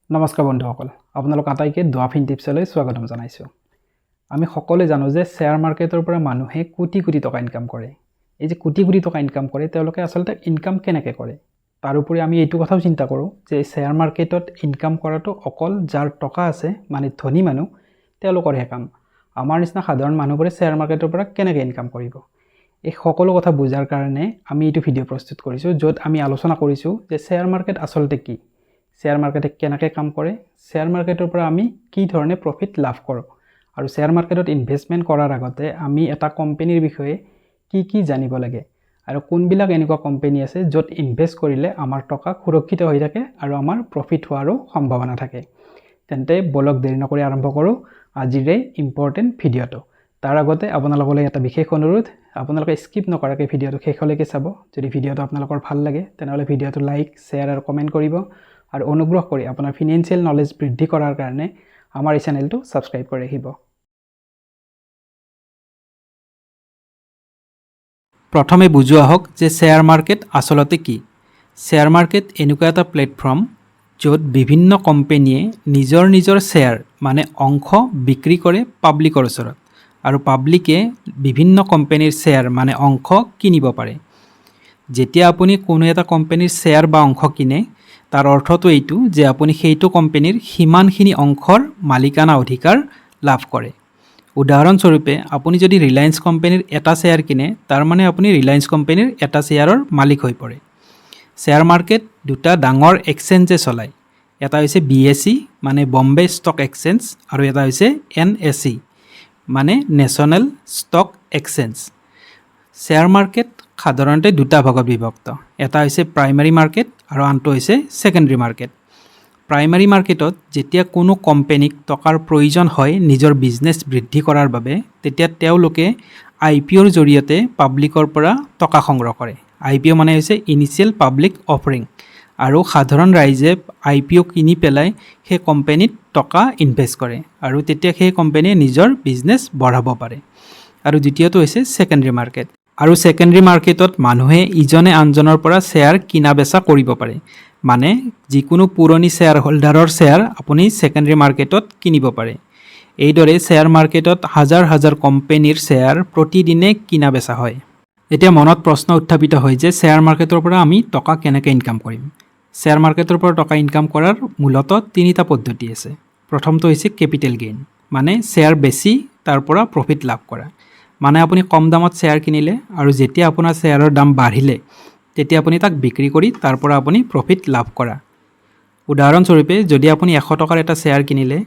নমস্কাৰ বন্ধুসকল, আপোনালোক আটাইকে ডুৱাফিন টিপছলৈ স্বাগতম জনাইছোঁ। আমি সকলোৱে জানো যে শ্বেয়াৰ মাৰ্কেটৰ পৰা মানুহে কোটি কোটি টকা ইনকাম কৰে। এই যে কোটি কোটি টকা ইনকাম কৰে, তেওঁলোকে আচলতে ইনকাম কেনেকৈ কৰে? তাৰোপৰি আমি এইটো কথাও চিন্তা কৰোঁ যে শ্বেয়াৰ মাৰ্কেটত ইনকাম কৰাটো অকল যাৰ টকা আছে, মানে ধনী মানুহ, তেওঁলোকৰহে কাম। আমাৰ নিচিনা সাধাৰণ মানুহবোৰে শ্বেয়াৰ মাৰ্কেটৰ পৰা কেনেকৈ ইনকাম কৰিব? এই সকলো কথা বুজাৰ কাৰণে আমি এইটো ভিডিঅ' প্ৰস্তুত কৰিছোঁ, য'ত আমি আলোচনা কৰিছোঁ যে শ্বেয়াৰ মাৰ্কেট আচলতে কি, শ্বেয়াৰ মাৰ্কেটে কেনেকৈ কাম কৰে, শ্বেয়াৰ মাৰ্কেটৰ পৰা আমি কি ধৰণে প্ৰফিট লাভ কৰোঁ, আৰু শ্বেয়াৰ মাৰ্কেটত ইনভেষ্টমেণ্ট কৰাৰ আগতে আমি এটা কোম্পানীৰ বিষয়ে কি জানিব লাগে, আৰু কোনবিলাক এনেকুৱা কোম্পানী আছে য'ত ইনভেষ্ট কৰিলে আমাৰ টকা সুৰক্ষিত হৈ থাকে আৰু আমাৰ প্ৰফিট হোৱাৰো সম্ভাৱনা থাকে। তেন্তে বলক দেৰি নকৰি আৰম্ভ কৰোঁ আজিৰ এই ইম্পৰ্টেণ্ট ভিডিঅ'টো। তাৰ আগতে আপোনালোকলৈ এটা বিশেষ অনুৰোধ, আপোনালোকে স্কিপ নকৰাকৈ ভিডিঅ'টো শেষলৈকে চাব। যদি ভিডিঅ'টো আপোনালোকৰ ভাল লাগে তেনেহ'লে ভিডিঅ'টো লাইক, শ্বেয়াৰ আৰু কমেণ্ট কৰিব, আৰু অনুগ্ৰহ কৰি আপোনাৰ ফিনান্সিয়েল নলেজ বৃদ্ধি কৰাৰ কাৰণে আমাৰ এই চেনেলটো ছাবস্ক্ৰাইব কৰি ৰাখিব। প্ৰথমে বুজোৱা হওক যে শ্বেয়াৰ মাৰ্কেট আচলতে কি। শ্বেয়াৰ মাৰ্কেট এনেকুৱা এটা প্লেটফৰ্ম য'ত বিভিন্ন কোম্পানীয়ে নিজৰ নিজৰ শ্বেয়াৰ মানে অংশ বিক্ৰী কৰে পাব্লিকৰ ওচৰত, আৰু পাব্লিকে বিভিন্ন কোম্পানীৰ শ্বেয়াৰ মানে অংশ কিনিব পাৰে। যেতিয়া আপুনি কোনো এটা কোম্পানীৰ শ্বেয়াৰ বা অংশ কিনে, তাৰ অৰ্থটো এইটো যে আপুনি সেইটো কোম্পানীৰ সিমানখিনি অংশৰ মালিকানা অধিকাৰ লাভ কৰে। উদাহৰণস্বৰূপে, আপুনি যদি ৰিলায়েন্স কোম্পানীৰ এটা শ্বেয়াৰ কিনে, তাৰ মানে আপুনি ৰিলায়েন্স কোম্পানীৰ এটা শ্বেয়াৰৰ মালিক হৈ পৰে। শ্বেয়াৰ মাৰ্কেট দুটা ডাঙৰ এক্সচেঞ্জে চলায়। এটা হৈছে BSE মানে বম্বে ষ্টক এক্সচেঞ্জ, আৰু এটা হৈছে NSE মানে national stock exchange. Share market সাধাৰণতে দুটা ভাগত বিভক্ত। এটা হৈছে প্ৰাইমাৰী মাৰ্কেট আৰু আনটো হৈছে ছেকেণ্ডেৰী মাৰ্কেট। প্ৰাইমাৰী মাৰ্কেটত যেতিয়া কোনো কোম্পানীক টকাৰ প্ৰয়োজন হয় নিজৰ বিজনেছ বৃদ্ধি কৰাৰ বাবে, তেতিয়া তেওঁলোকে IPOৰ জৰিয়তে পাব্লিকৰ পৰা টকা সংগ্ৰহ কৰে। IPO মানে হৈছে ইনিচিয়েল পাব্লিক অফাৰিং, আৰু সাধাৰণ ৰাইজে IPO কিনি পেলাই সেই কোম্পানীত টকা ইনভেষ্ট কৰে, আৰু তেতিয়া সেই কোম্পানীয়ে নিজৰ বিজনেছ বঢ়াব পাৰে। আৰু দ্বিতীয়টো হৈছে ছেকেণ্ডেৰী মাৰ্কেট। আৰু ছেকেণ্ডেৰী মাৰ্কেটত মানুহে ইজনে আনজনৰ পৰা শ্বেয়াৰ কিনা বেচা কৰিব পাৰে। মানে যিকোনো পুৰণি শ্বেয়াৰ হোল্ডাৰৰ শ্বেয়াৰ আপুনি ছেকেণ্ডেৰী মাৰ্কেটত কিনিব পাৰে। এইদৰে শ্বেয়াৰ মাৰ্কেটত হাজাৰ হাজাৰ কোম্পানীৰ শ্বেয়াৰ প্ৰতিদিনে কিনা বেচা হয়। এতিয়া মনত প্ৰশ্ন উত্থাপিত হয় যে শ্বেয়াৰ মাৰ্কেটৰ পৰা আমি টকা কেনেকৈ ইনকাম কৰিম? শ্বেয়াৰ মাৰ্কেটৰ পৰা টকা ইনকাম কৰাৰ মূলতঃ তিনিটা পদ্ধতি আছে। প্ৰথমটো হৈছে কেপিটেল গেইন, মানে শ্বেয়াৰ বেচি তাৰ পৰা প্ৰফিট লাভ কৰা। মানে আপুনি কম দামত শ্বেয়াৰ কিনিলে, আৰু যেতিয়া আপোনাৰ শ্বেয়াৰৰ দাম বাঢ়িলে তেতিয়া আপুনি তাক বিক্ৰী কৰি তাৰ পৰা আপুনি প্ৰফিট লাভ কৰা। উদাহৰণস্বৰূপে, যদি আপুনি 100 টকাৰ এটা শ্বেয়াৰ কিনিলে,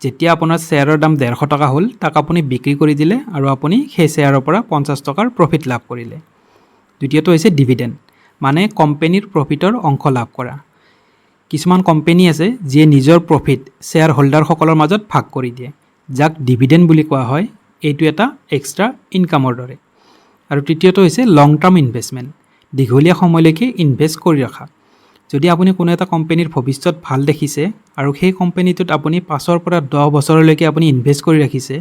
যেতিয়া আপোনাৰ শ্বেয়াৰৰ দাম 150 টকা হ'ল, তাক আপুনি বিক্ৰী কৰি দিলে আৰু আপুনি সেই শ্বেয়াৰৰ পৰা 50 টকাৰ প্ৰফিট লাভ কৰিলে। দ্বিতীয়টো হৈছে ডিভিডেণ্ড, মানে কোম্পানীৰ প্ৰফিটৰ অংশ লাভ কৰা। কিছুমান কোম্পানী আছে যিয়ে নিজৰ প্ৰফিট শ্বেয়াৰ হোল্ডাৰসকলৰ মাজত ভাগ কৰি দিয়ে, যাক ডিভিডেণ্ড বুলি কোৱা হয়। এইটো এটা এক্সট্ৰা ইনকামৰ দৰে। আৰু তৃতীয়টো হৈছে লং টাৰ্ম ইনভেষ্টমেণ্ট, দীঘলীয়া সময়লৈকে ইনভেষ্ট কৰি ৰখা। যদি আপুনি কোনো এটা কোম্পানীৰ ভৱিষ্যত ভাল দেখিছে আৰু সেই কোম্পানীটোত আপুনি 5 পৰা 10 বছৰলৈকে আপুনি ইনভেষ্ট কৰি ৰাখিছে,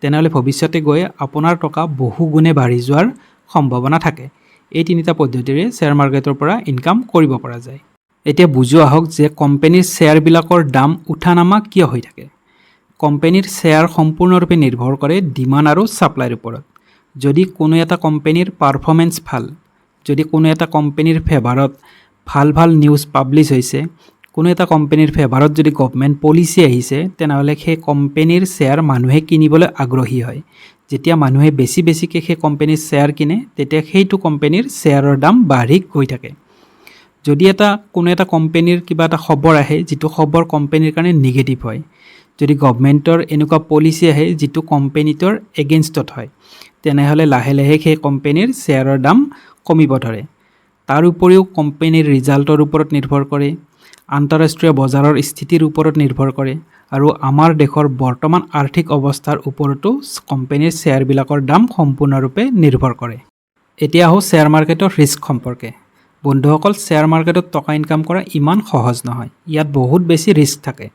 তেনেহ'লে ভৱিষ্যতে গৈ আপোনাৰ টকা বহু গুণে বাঢ়ি যোৱাৰ সম্ভাৱনা থাকে। এই তিনিটা পদ্ধতিৰে শ্বেয়াৰ মাৰ্কেটৰ পৰা ইনকাম কৰিব পৰা যায়। এতিয়া বুজোৱা হওক যে কোম্পানীৰ শ্বেয়াৰবিলাকৰ দাম উঠা নামা কিয় হৈ থাকে। কোম্পানীৰ শ্বেয়াৰ সম্পূৰ্ণৰূপে নিৰ্ভৰ কৰে ডিমাণ্ড আৰু ছাপ্লাইৰ ওপৰত। যদি কোনো এটা কোম্পানীৰ পাৰফৰ্মেঞ্চ ভাল, যদি কোনো এটা কোম্পানীৰ ফেভাৰত ভাল ভাল নিউজ পাব্লিছ হৈছে, কোনো এটা কোম্পানীৰ ফেভাৰত যদি গভৰ্ণমেণ্ট পলিচি আহিছে, তেনেহ'লে সেই কোম্পানীৰ শ্বেয়াৰ মানুহে কিনিবলৈ আগ্ৰহী হয়। যেতিয়া মানুহে বেছিকৈ সেই কোম্পানীৰ শ্বেয়াৰ কিনে, তেতিয়া সেইটো কোম্পানীৰ শ্বেয়াৰৰ দাম বাঢ়ি গৈ থাকে। যদি কোনো এটা কোম্পানীৰ কিবা এটা খবৰ আহে, যিটো খবৰ কোম্পানীৰ কাৰণে নিগেটিভ হয়, যদি গভৰ্ণমেণ্টৰ এনেকুৱা পলিচি আহে যিটো কোম্পানীটোৰ এগেইনষ্টত হয়, তেনেহ'লে লাহে লাহে সেই কোম্পানীৰ শ্বেয়াৰৰ দাম কমিব ধৰে। তাৰ উপৰিও কোম্পানীৰ ৰিজাল্টৰ ওপৰত নিৰ্ভৰ কৰে, আন্তঃৰাষ্ট্ৰীয় বজাৰৰ স্থিতিৰ ওপৰত নিৰ্ভৰ কৰে, আৰু আমাৰ দেশৰ বৰ্তমান আৰ্থিক অৱস্থাৰ ওপৰতো কোম্পানীৰ শ্বেয়াৰবিলাকৰ দাম সম্পূৰ্ণৰূপে নিৰ্ভৰ কৰে। এতিয়া আহোঁ শ্বেয়াৰ মাৰ্কেটৰ ৰিস্ক সম্পৰ্কে। বন্ধুসকল, শ্বেয়াৰ মাৰ্কেটত টকা ইনকাম কৰা ইমান সহজ নহয়। ইয়াত বহুত বেছি ৰিস্ক থাকে।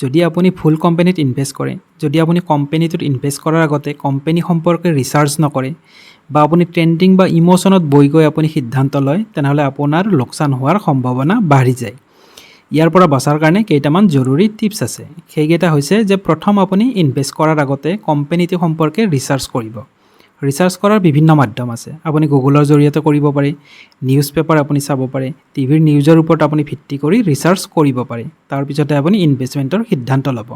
যদি আপুনি ভুল কোম্পানীত ইনভেষ্ট কৰে, যদি আপুনি কোম্পানীটোত ইনভেষ্ট কৰাৰ আগতে কোম্পানী সম্পৰ্কে ৰিচাৰ্চ নকৰে, বা আপুনি ট্ৰেণ্ডিং বা ইমোশ্যনত বৈ গৈ আপুনি সিদ্ধান্ত লয়, তেনেহ'লে আপোনাৰ লোকচান হোৱাৰ সম্ভাৱনা বাঢ়ি যায়। ইয়াৰ পৰা বচাৰ কাৰণে কেইটামান জৰুৰী টিপছ আছে। সেইকেইটা হৈছে যে প্ৰথম আপুনি ইনভেষ্ট কৰাৰ আগতে কোম্পানীটো সম্পৰ্কে ৰিচাৰ্চ কৰিব। ৰিচাৰ্চ কৰাৰ বিভিন্ন মাধ্যম আছে। আপুনি গুগলৰ জৰিয়তে কৰিব পাৰে, নিউজ পেপাৰ আপুনি চাব পাৰে, টিভিৰ নিউজৰ ওপৰত আপুনি ভিত্তি কৰি ৰিচাৰ্চ কৰিব পাৰে। তাৰপিছতে আপুনি ইনভেষ্টমেণ্টৰ সিদ্ধান্ত ল'ব।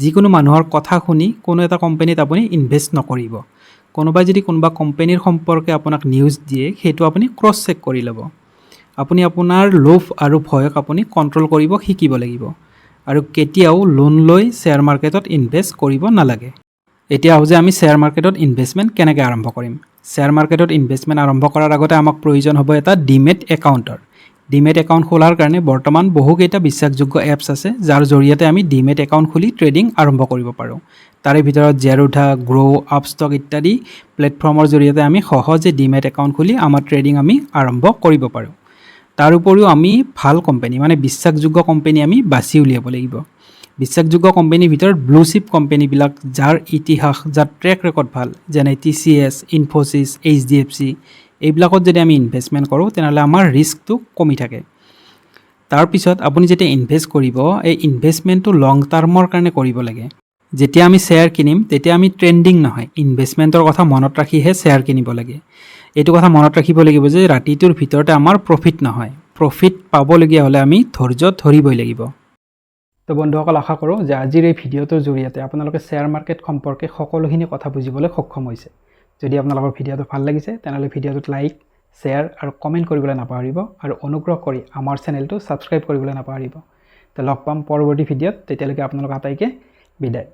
যিকোনো মানুহৰ কথা শুনি কোনো এটা কোম্পানীত আপুনি ইনভেষ্ট নকৰিব। কোনোবাই যদি কোনোবা কোম্পানীৰ সম্পৰ্কে আপোনাক নিউজ দিয়ে, সেইটো আপুনি ক্ৰছ চেক কৰি ল'ব। আপুনি আপোনাৰ লোভ আৰু ভয়ক আপুনি কণ্ট্ৰল কৰিব শিকিব লাগিব। আৰু কেতিয়াও লোন লৈ শ্বেয়াৰ মাৰ্কেটত ইনভেষ্ট কৰিব নালাগে। এতিয়া আহোঁ যে আমি শ্বেয়াৰ মাৰ্কেটত ইনভেষ্টমেণ্ট কেনেকৈ আৰম্ভ কৰিম। শ্বেয়াৰ মাৰ্কেটত ইনভেষ্টমেণ্ট আৰম্ভ কৰাৰ আগতে আমাক প্ৰয়োজন হ'ব এটা ডিমেট একাউণ্টৰ। ডিমেট একাউণ্ট খোলাৰ কাৰণে বৰ্তমান বহুকেইটা বিশ্বাসযোগ্য এপছ আছে, যাৰ জৰিয়তে আমি ডিমেট একাউণ্ট খুলি ট্ৰেডিং আৰম্ভ কৰিব পাৰোঁ। তাৰে ভিতৰত জেৰোধা, গ্ৰ', আপষ্টক ইত্যাদি প্লেটফৰ্মৰ জৰিয়তে আমি সহজে ডিমেট একাউণ্ট খুলি আমাৰ ট্ৰেডিং আমি আৰম্ভ কৰিব পাৰোঁ। তাৰ উপৰিও আমি ভাল কোম্পানী মানে বিশ্বাসযোগ্য কোম্পানী আমি বাছি উলিয়াব লাগিব। বিশ্বাসযোগ্য কোম্পানীৰ ভিতৰত ব্লু চিপ কোম্পানীবিলাক যাৰ ইতিহাস, যাৰ ট্ৰেক ৰেকৰ্ড ভাল, যেনে TCS, ইনফ'চিছ, HDFC, এইবিলাকত যদি আমি ইনভেষ্টমেণ্ট কৰোঁ তেনেহ'লে আমাৰ ৰিস্কটো কমি থাকে। তাৰপিছত আপুনি যেতিয়া ইনভেষ্ট কৰিব, এই ইনভেষ্টমেণ্টটো লং টাৰ্মৰ কাৰণে কৰিব লাগে। যেতিয়া আমি শ্বেয়াৰ কিনিম তেতিয়া আমি ট্ৰেণ্ডিং নহয়, ইনভেষ্টমেণ্টৰ কথা মনত ৰাখিহে শ্বেয়াৰ কিনিব লাগে। এইটো কথা মনত ৰাখিব লাগিব যে ৰাতিটোৰ ভিতৰতে আমাৰ প্ৰফিট নহয়। প্ৰফিট পাবলগীয়া হ'লে আমি ধৈৰ্য ধৰিবই লাগিব। তো বন্ধুসকল, আশা কৰোঁ যে আজিৰ এই ভিডিঅ'টোৰ জৰিয়তে আপোনালোকে শ্বেয়াৰ মাৰ্কেট সম্পৰ্কে সকলোখিনি কথা বুজিবলৈ সক্ষম হৈছে। যদি আপোনালোকৰ ভিডিঅ'টো ভাল লাগিছে তেনেহ'লে ভিডিঅ'টোত লাইক, শ্বেয়াৰ আৰু কমেণ্ট কৰিবলৈ নাপাহৰিব আৰু অনুগ্ৰহ কৰি আমাৰ চেনেলটো ছাবস্ক্ৰাইব কৰিবলৈ নাপাহৰিব। তো লগ পাম পৰৱৰ্তী ভিডিঅ'ত, তেতিয়ালৈকে আপোনালোক আটাইকে বিদায়।